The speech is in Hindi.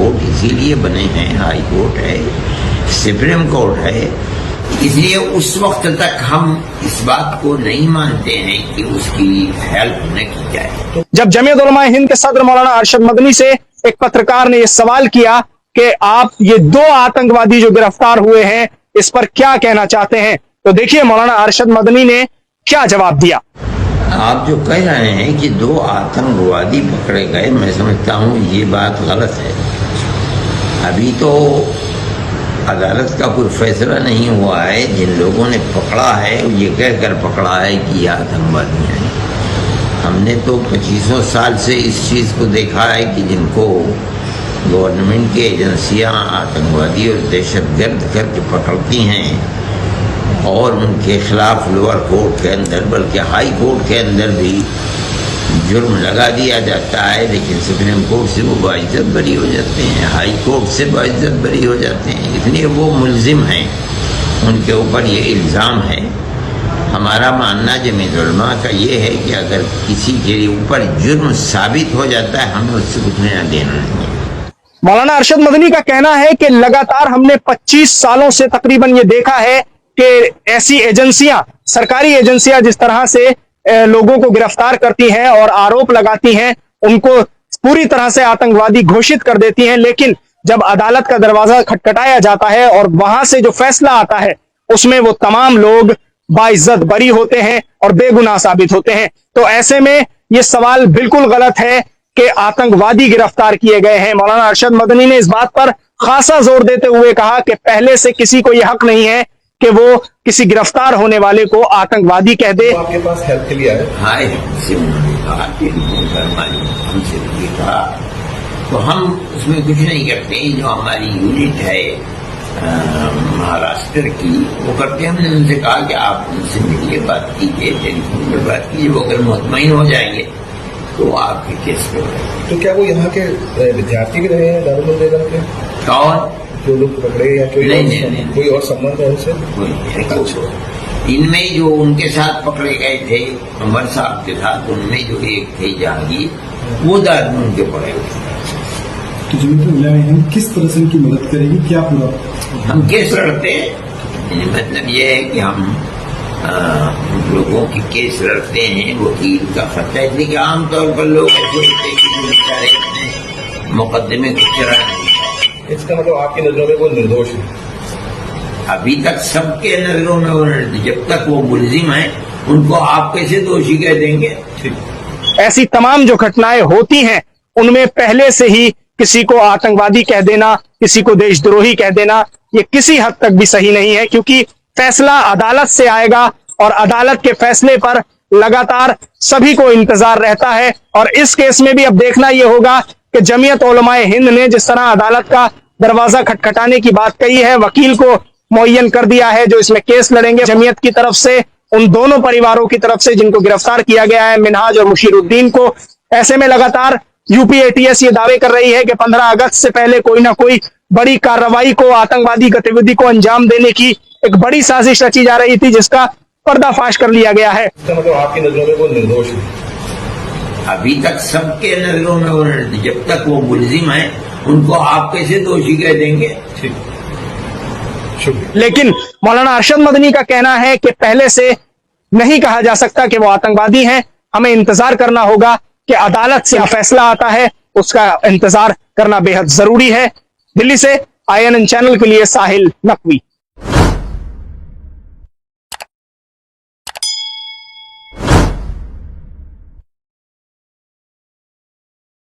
कोर्ट इसीलिए बने हैं, हाई कोर्ट है, सुप्रीम कोर्ट है, इसलिए उस वक्त तक हम इस बात को नहीं मानते हैं कि उसकी हेल्प न की जाए। जब जमीयत उलमा हिंद के सदर मौलाना अरशद मदनी से एक पत्रकार ने यह सवाल किया कि आप ये 2 आतंकवादी जो गिरफ्तार हुए हैं इस पर क्या कहना चाहते हैं, तो देखिए मौलाना अरशद मदनी ने क्या जवाब दिया। आप जो कह रहे हैं कि 2 आतंकवादी पकड़े गए, मैं समझता हूँ ये बात गलत है। अभी तो अदालत का कोई फैसला नहीं हुआ है। जिन लोगों ने पकड़ा है ये कहकर पकड़ा है कि ये आतंकवादी हैं। हमने तो 25 साल से इस चीज़ को देखा है कि जिनको गवर्नमेंट की एजेंसियां आतंकवादी और दहशतगर्द करके पकड़ती हैं और उनके खिलाफ लोअर कोर्ट के अंदर बल्कि हाई कोर्ट के अंदर भी जुर्म लगा दिया जाता है, लेकिन सुप्रीम कोर्ट से वो बाइज्जत बरी हो जाते हैं, हाई कोर्ट से बाइज्जत बरी हो जाते हैं। इसलिए वो मुल्जिम हैं, उनके ऊपर ये इल्ज़ाम है। हमारा मानना जमीयत उलमा का ये है कि अगर किसी के ऊपर जुर्म साबित हो जाता है हमें उससे कुछ लेना देना नहीं है। मौलाना अरशद मदनी का कहना है कि लगातार हमने 25 सालों से तकरीबन ये देखा है कि ऐसी एजेंसियां, सरकारी एजेंसियां जिस तरह से लोगों को गिरफ्तार करती हैं और आरोप लगाती हैं, उनको पूरी तरह से आतंकवादी घोषित कर देती हैं, लेकिन जब अदालत का दरवाजा खटखटाया जाता है और वहां से जो फैसला आता है उसमें वो तमाम लोग बाइज्जत बरी होते हैं और बेगुनाह साबित होते हैं। तो ऐसे में ये सवाल बिल्कुल गलत है कि आतंकवादी गिरफ्तार किए गए हैं। मौलाना अरशद मदनी ने इस बात पर खासा जोर देते हुए कहा कि पहले से किसी को यह हक नहीं है कि वो किसी गिरफ्तार होने वाले को आतंकवादी कह दे। तो आपके पास हेल्प के लिए आए? हाँ, हमसे उन्होंने कहा कि हमसे ये कहा तो हम उसमें कुछ नहीं करते। जो हमारी यूनिट है महाराष्ट्र की वो करते, हमने उनसे कहा कि आप उनसे मिलिए, बात कीजिए, टेलीफोन पर बात कीजिए, वो अगर मुतमईन हो जाएंगे तो आपके केस पे। तो क्या वो यहाँ के विद्यार्थी भी रहे हैं दारुल देवबंद के? कौन? जो लोग पकड़े या नहीं, कोई और संबंध है उनसे? इनमें जो उनके साथ पकड़े गए थे उमर साहब के साथ, उनमें जो एक थे जहांगीर, वो दारुल उनके पड़े हुए। तो जमीयत उलमा हिंद किस तरह से उनकी मदद करेगी, क्या पूरा? हम केस लड़ते हैं, मतलब ये है कि हम लोगों की केस लड़ते हैं, वकील का खर्चा। इसलिए कि आमतौर पर लोग ऐसे होते हैं कि बेचारे मुकदमे को चला नहीं। इसका मतलब आपकी नजरों में वो निर्दोष है? अभी तक सबके नजरों में वो निर्दोष। जब तक वो मुल्जिम है उनको आप कैसे दोषी कह देंगे? ऐसी तमाम जो घटनाएं होती हैं उनमें पहले से ही किसी को आतंकवादी कह देना, किसी को देशद्रोही कह देना, ये किसी हद तक भी सही नहीं है, क्योंकि फैसला अदालत से आएगा और अदालत के फैसले पर लगातार सभी को इंतजार रहता है। और इस केस में भी अब देखना यह होगा कि जमीयत उलमा हिंद ने जिस तरह अदालत का दरवाजा खटखटाने की बात कही है, वकील को मुअय्यन कर दिया है जो इसमें केस लड़ेंगे जमीयत की तरफ से, उन दोनों परिवारों की तरफ से जिनको गिरफ्तार किया गया है, मिनहाज और मुशीरुद्दीन को। ऐसे में लगातार यूपी एटीएस ये दावे कर रही है कि 15 अगस्त से पहले कोई ना कोई बड़ी कार्रवाई को, आतंकवादी गतिविधि को अंजाम देने की एक बड़ी साजिश रची जा रही थी, जिसका पर्दाफाश कर लिया गया है। इसका मतलब आपकी नजरों में वो निर्दोष है? अभी तक सबके नजरों में वो निर्दोष। जब तक वो मुल्जिम है उनको आप कैसे दोषी कह देंगे? लेकिन मौलाना अरशद मदनी का कहना है कि पहले से नहीं कहा जा सकता कि वो आतंकवादी हैं। हमें इंतजार करना होगा कि अदालत से फैसला आता है, उसका इंतजार करना बेहद जरूरी है। दिल्ली से INN चैनल के लिए साहिल नकवी।